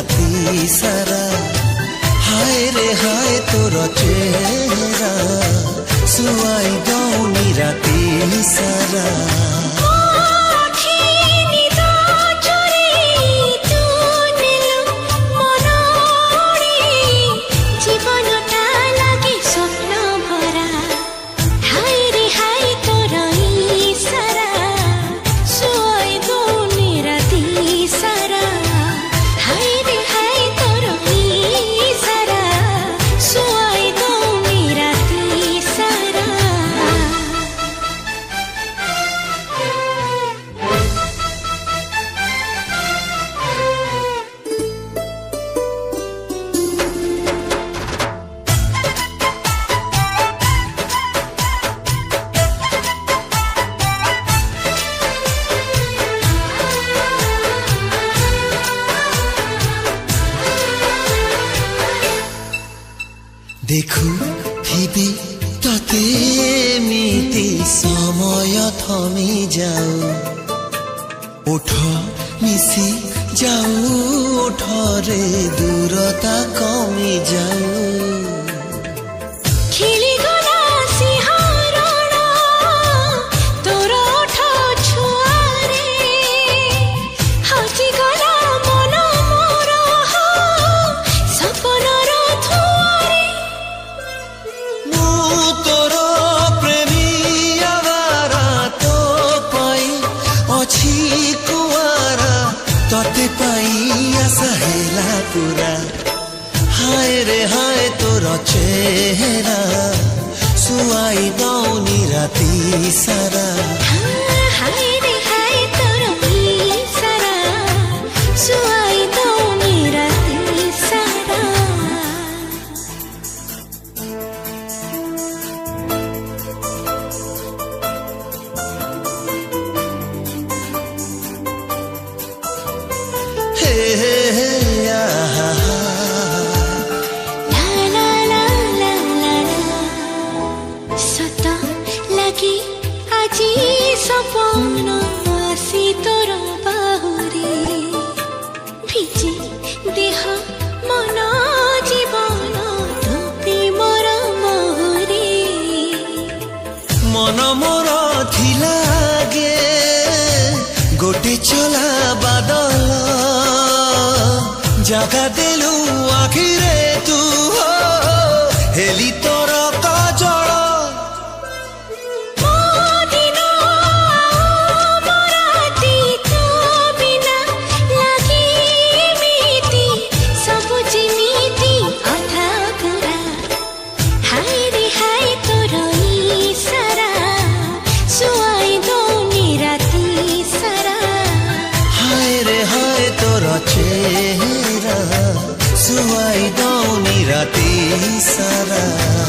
राती सारा हाय रे हाय तोर चेहरा सुआई दौनी राती सारा देखु थिबी तते मिति समय थमी जाऊ उठ मिसी जाऊ उठरे दूरता कमी जाऊ तते पाई आशा हेला पूरा हाय रे हाय तोर चेहरा सुआई दौनी राती सारा हाय रे हाय तोर सारा सुआई दौनी राती सारा सत लगी आजी सपन आसी तोर बाहुरी भिजी देह मन जीवन तो प्रेमर मोहरी मन मोर थिला गे गोटे चला बादल जगा देलु आखिरे तू हेली तोर काजल चेहरा सुआई दौनी राती सारा।